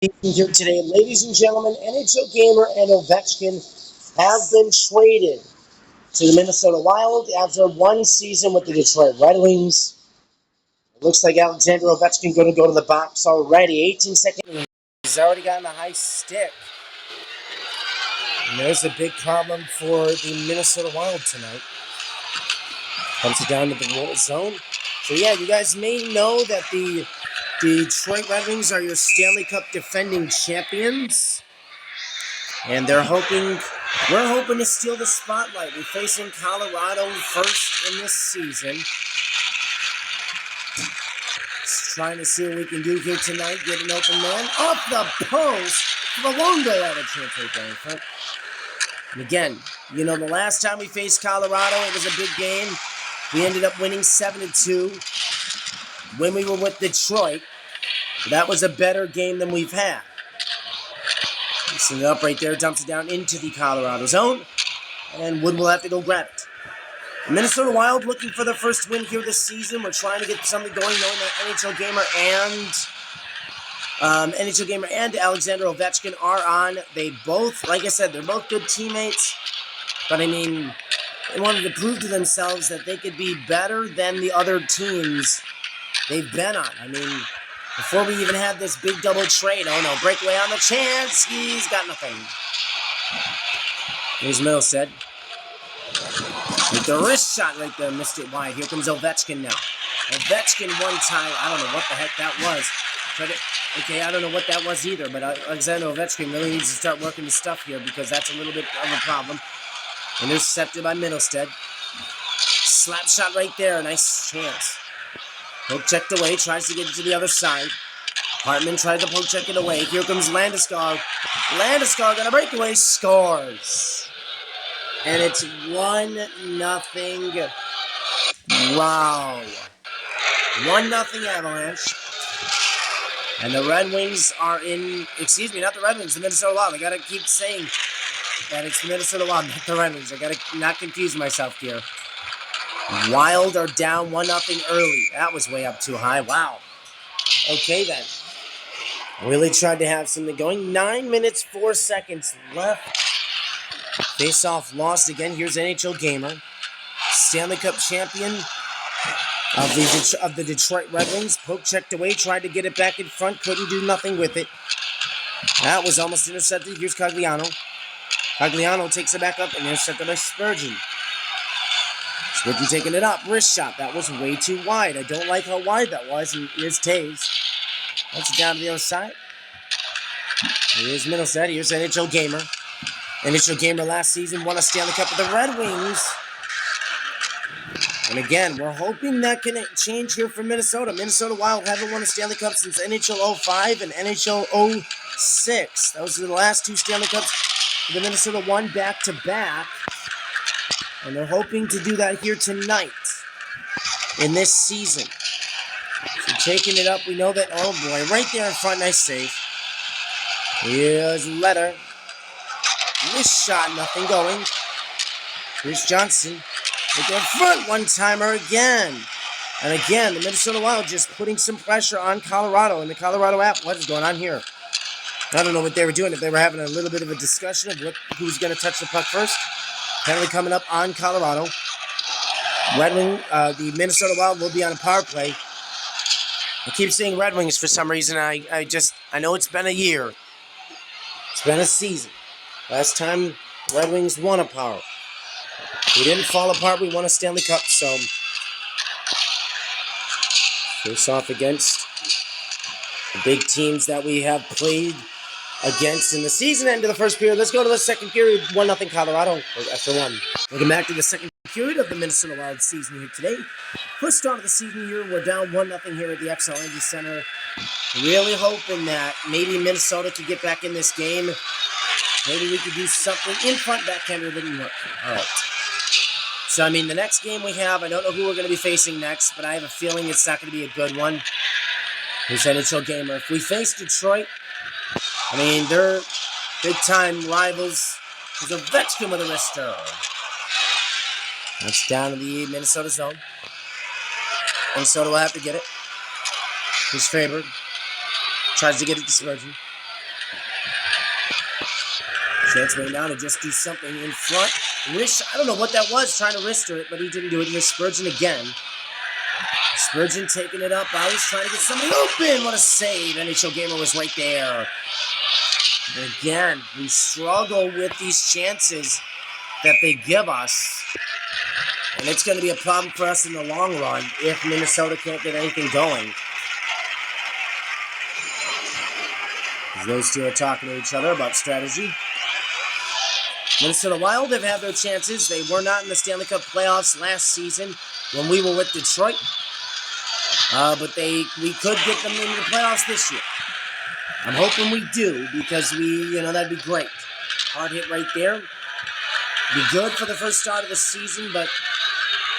Here today, ladies and gentlemen, NHL Gamer and Ovechkin have been traded to the Minnesota Wild after one season with the Detroit Red Wings. It looks like Alexander Ovechkin going to go to the box already. 18 seconds. He's already gotten a high stick. And there's a big problem for the Minnesota Wild tonight. Comes it down to the zone. So yeah, you guys may know that the Detroit Red Wings are your Stanley Cup defending champions. And we're hoping to steal the spotlight. We're facing Colorado first in this season. Just trying to see what we can do here tonight. Get an open man off the post. The long goal out of chance right there in front. And again, the last time we faced Colorado, it was a big game. We ended up winning 7-2 when we were with Detroit. That was a better game than we've had. Mixing it up right there, dumps it down into the Colorado zone. And Wood will have to go grab it. The Minnesota Wild looking for their first win here this season. We're trying to get something going, knowing that NHL Gamer and Alexander Ovechkin are on. They both, like I said, they're both good teammates. But I mean, they wanted to prove to themselves that they could be better than the other teams they've been on. I mean, before we even had this big double trade, oh no, breakaway on the chance. He's got nothing. Here's Middlestead. With the wrist shot right there, missed it wide. Here comes Ovechkin now. Ovechkin one time. I don't know what the heck that was. Okay, I don't know what that was either, but Alexander Ovechkin really needs to start working his stuff here because that's a little bit of a problem. Intercepted by Middlestead. Slap shot right there. Nice chance. Poke checked away. Tries to get it to the other side. Hartman tried to poke check it away. Here comes Landeskog. Landeskog got a breakaway. Scores. And it's 1-0. Wow. 1-0 Avalanche. And the Red Wings are in, not the Red Wings, the Minnesota Wild. I gotta keep saying that it's the Minnesota Wild, not the Red Wings. I gotta not confuse myself here. Wild are down 1-0 early. That was way up too high. Wow. Okay then. Really tried to have something going. 9 minutes, 4 seconds left. Face-off lost again. Here's NHL Gamer. Stanley Cup champion of the Detroit Red Wings. Poke checked away. Tried to get it back in front. Couldn't do nothing with it. That was almost intercepted. Here's Cogliano. Cogliano takes it back up and intercepted by Spurgeon. Spurgeon taking it up. Wrist shot. That was way too wide. I don't like how wide that was. And here's Taves. That's it down to the other side. Here's Middlestead. Here's NHL Gamer. NHL Gamer last season won a Stanley Cup with the Red Wings. And again, we're hoping that can change here for Minnesota. Minnesota Wild haven't won a Stanley Cup since NHL 05 and NHL 06. Those are the last two Stanley Cups the Minnesota won back-to-back. And they're hoping to do that here tonight in this season. So taking it up, we know that, oh boy, right there in front, nice save. Here's Letter. This shot, nothing going. Here's Johnson. With their front one-timer again. And again, the Minnesota Wild just putting some pressure on Colorado in the Colorado app. What is going on here? I don't know what they were doing. If they were having a little bit of a discussion of who's going to touch the puck first. Penalty coming up on Colorado. The Minnesota Wild will be on a power play. I keep saying Red Wings for some reason. I know it's been a year. It's been a season. Last time Red Wings won a power. We didn't fall apart. We won a Stanley Cup, so face off against the big teams that we have played against in the season. End of the first period. Let's go to the second period. 1-0 Colorado after one. Welcome back to the second period of the Minnesota Wild season here today. First start of the season here. We're down 1-0 here at the XL Energy Center. Really hoping that maybe Minnesota could get back in this game. Maybe we could do something in front. Backhander didn't work. All right. So, I mean, the next game we have, I don't know who we're going to be facing next, but I have a feeling it's not going to be a good one. Here's NHL Gamer. If we face Detroit, I mean, they're big-time rivals. There's Ovechkin with a wrister. That's down to the Minnesota zone. Minnesota will have to get it. Here's Faber. Tries to get it to Spurgeon. Chance right now to just do something in front. I don't know what that was, trying to wrister it, but he didn't do it. Here's Spurgeon again. Spurgeon taking it up. I was trying to get somebody open. What a save. NHL Gamer was right there. And again, we struggle with these chances that they give us. And it's going to be a problem for us in the long run if Minnesota can't get anything going. Those two are talking to each other about strategy. Minnesota Wild have had their chances. They were not in the Stanley Cup playoffs last season when we were with Detroit. But we could get them into the playoffs this year. I'm hoping we do because that'd be great. Hard hit right there. Be good for the first start of the season, but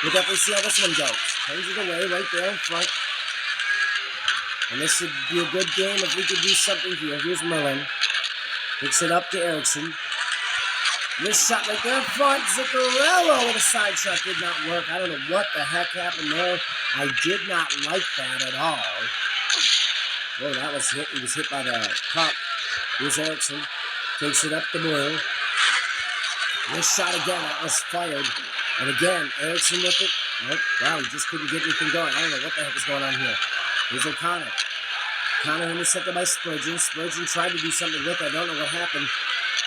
we'll definitely see how this one goes. Turns it away right there in front. And this would be a good game if we could do something here. Here's Merlin. Picks it up to Erickson. This shot right there in front. Zuccarello with a side shot did not work. I don't know what the heck happened there. I did not like that at all. Whoa, that was hit. He was hit by the puck. Here's Erickson. Takes it up the blue. This shot again. That was fired. And again, Erickson with it. Nope. Wow, he just couldn't get anything going. I don't know what the heck is going on here. Here's O'Connor. O'Connor intercepted by Spurgeon. Spurgeon tried to do something with it. I don't know what happened.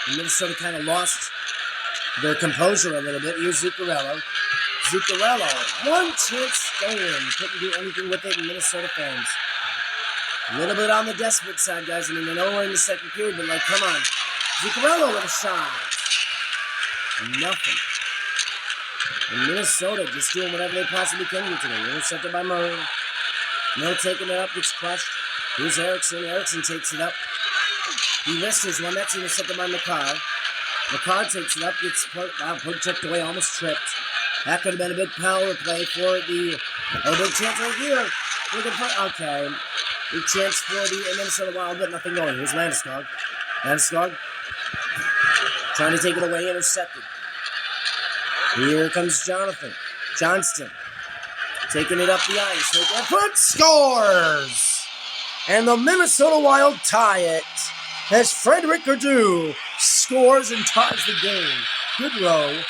And Minnesota kind of lost their composure a little bit. Here's Zuccarello. Zuccarello. One chance staying. Couldn't do anything with it in Minnesota fans. A little bit on the desperate side, guys. I mean, I know we're in the second period, but come on. Zuccarello with a shot. Nothing. And Minnesota just doing whatever they possibly can do today. Intercepted by Murray. Mill taking it up, gets crushed. Here's Erickson. Erickson takes it up. He wrestles one. That's intercepted by McCarr. McCarr takes it up, gets put checked away, almost tripped. That could have been a big power play for the... big chance right here. Okay. Big chance for the Minnesota Wild, but nothing going. Here's Landeskog. Landeskog trying to take it away, intercepted. Here comes Jonathan. Johnston taking it up the ice. Right there, front, scores! And the Minnesota Wild tie it as Frederic Gerdou scores and ties the game. Good row.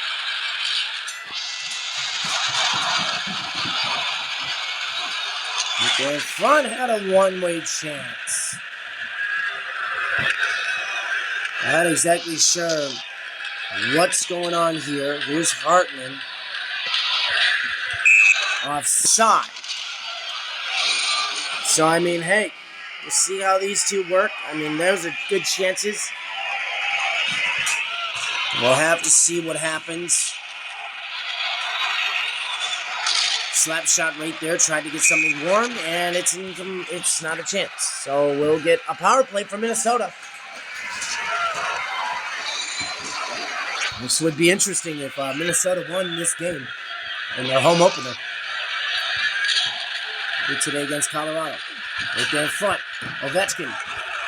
The front had a one-way chance. Not exactly sure what's going on here. Here's Hartman. Offside. So, I mean, hey, we'll see how these two work. I mean, those are good chances. We'll have to see what happens. Slap shot right there. Tried to get something warm, and it's not a chance. So we'll get a power play from Minnesota. This would be interesting if Minnesota won this game in their home opener today against Colorado. Right there in front. Ovechkin.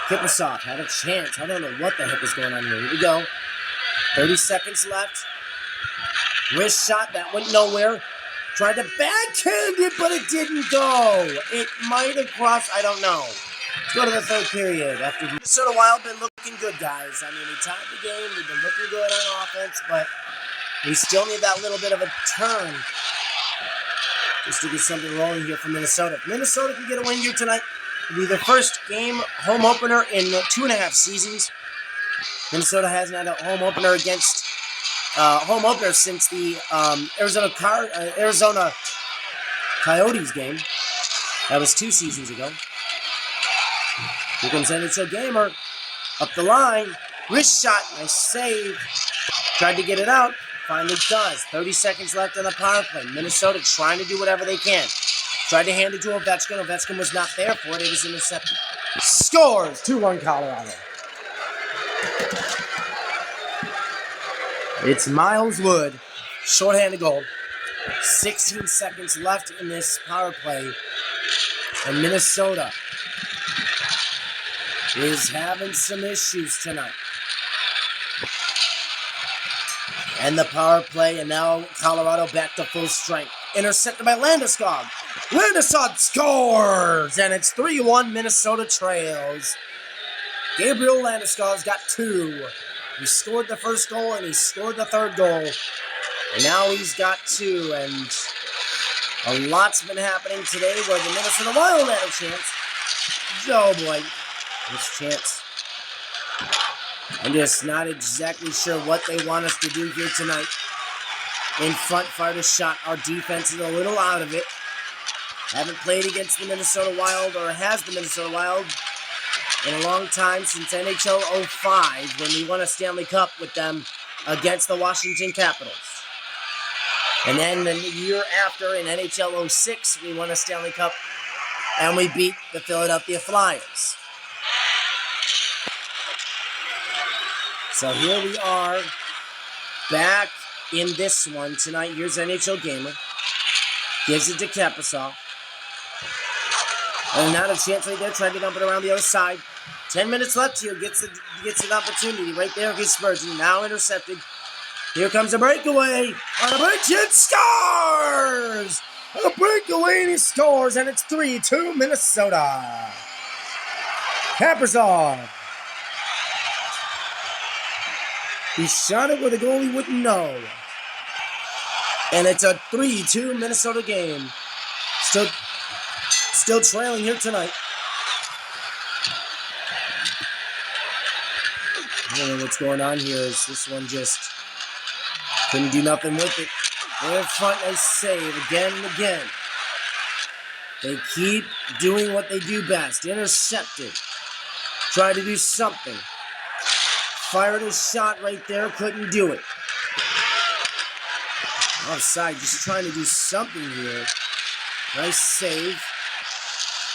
Kipasov had a chance. I don't know what the heck is going on here. Here we go. 30 seconds left. Wrist shot. That went nowhere. Tried to backhand it, but it didn't go. It might have crossed. I don't know. Let's go to the third period. After Minnesota Wild been looking good, guys. I mean, we tied the game. We've been looking good on offense, but we still need that little bit of a turn just to get something rolling here from Minnesota. If Minnesota can get a win here tonight, it'll be their first game home opener in 2.5 seasons. Minnesota hasn't had a home opener since the Arizona Coyotes game. That was 2 seasons ago. Here comes NHL Gamer. Up the line. Wrist shot. Nice save. Tried to get it out. Finally does. 30 seconds left on the power play. Minnesota trying to do whatever they can. Tried to hand it to Ovechkin. Ovechkin was not there for it. It was intercepted. Scores! 2-1 Colorado. It's Miles Wood. Shorthanded goal. 16 seconds left in this power play. And Minnesota is having some issues tonight. And the power play, and now Colorado back to full strength. Intercepted by Landeskog. Landeskog scores! And it's 3-1 Minnesota trails. Gabriel Landeskog's got 2. He scored the first goal, and he scored the third goal. And now he's got 2, and a lot's been happening today where the Minnesota Wild had a chance. Oh boy, this chance. I'm just not exactly sure what they want us to do here tonight. In front, fired a shot. Our defense is a little out of it. Haven't played against the Minnesota Wild, or has the Minnesota Wild, in a long time, since NHL 05, when we won a Stanley Cup with them against the Washington Capitals. And then the year after, in NHL 06, we won a Stanley Cup, and we beat the Philadelphia Flyers. So here we are, back in this one tonight. Here's NHL Gamer. Gives it to Kaprizov. And not a chance right there, trying to dump it around the other side. 10 minutes left here, gets an opportunity right there against Spurgeon. Now intercepted. Here comes a breakaway. On a break, it scores! On a breakaway, and he scores, and it's 3-2 Minnesota. Kaprizov. He shot it where the goalie wouldn't know. And it's a 3-2 Minnesota game. Still trailing here tonight. I don't know what's going on here. Is this one just couldn't do nothing with it. They're in front and save again and again. They keep doing what they do best. Intercepted. Try to do something. Fired a shot right there. Couldn't do it. Offside. Just trying to do something here. Nice save.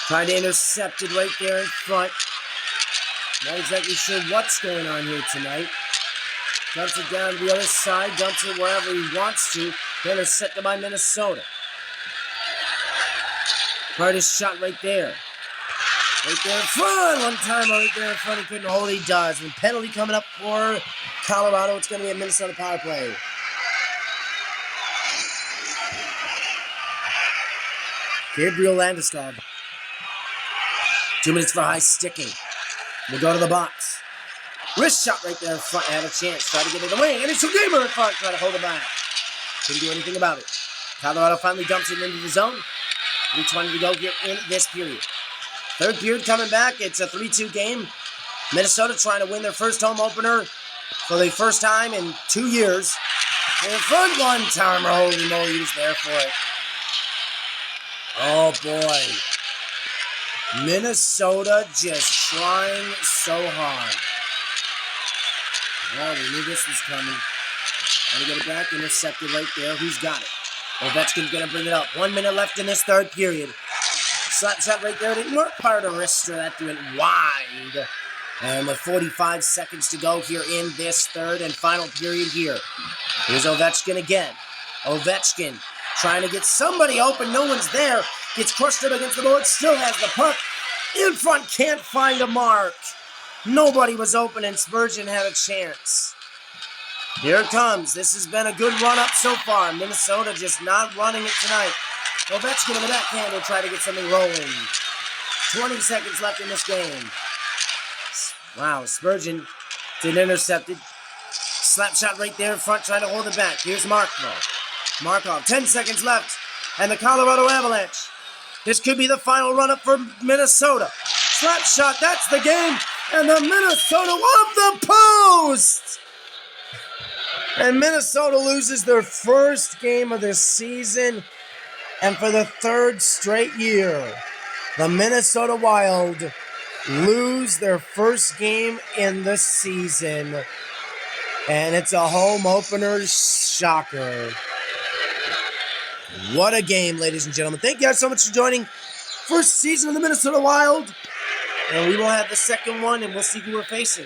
Trying to intercept it right there in front. Not exactly sure what's going on here tonight. Dumps it down to the other side. Dumps it wherever he wants to. Intercepted by Minnesota. Hardest shot right there. Right there in front. One time right there in front. He couldn't hold it. He does. And penalty coming up for Colorado. It's going to be a Minnesota power play. Gabriel Landeskog. 2 minutes for high sticking. We'll go to the box. Wrist shot right there in front. Had a chance. Try to get it away. And it's a gamer in front. Try to hold it back. Couldn't do anything about it. Colorado finally dumps it into the zone. 3:20 to go here in this period. Third period coming back. It's a 3-2 game. Minnesota trying to win their first home opener for the first time in 2 years. And in front one timer. Holy moly, he was there for it. Oh boy. Minnesota just trying so hard. Oh, we knew this was coming. Got to get it back. Intercepted right there. Who's got it? Ovechkin's going to bring it up. 1 minute left in this third period. Slap shot right there. Didn't work. Fired a wrister. That threw it wide. And with 45 seconds to go here in this third and final period here. Here's Ovechkin again. Ovechkin trying to get somebody open. No one's there. Gets crushed up against the board. Still has the puck. In front. Can't find a mark. Nobody was open, and Spurgeon had a chance. Here it comes. This has been a good run-up so far. Minnesota just not running it tonight. Ovechkin in the backhand will try to get something rolling. 20 seconds left in this game. Wow, Spurgeon did intercepted. Slap shot right there in front, trying to hold it back. Here's Markov. 10 seconds left. And the Colorado Avalanche. This could be the final run-up for Minnesota. Slap shot, that's the game. And the Minnesota off the post! And Minnesota loses their first game of the season. And for the third straight year, the Minnesota Wild lose their first game in the season. And it's a home opener shocker. What a game, ladies and gentlemen. Thank you guys so much for joining. First season of the Minnesota Wild. And we will have the second one, and we'll see who we're facing.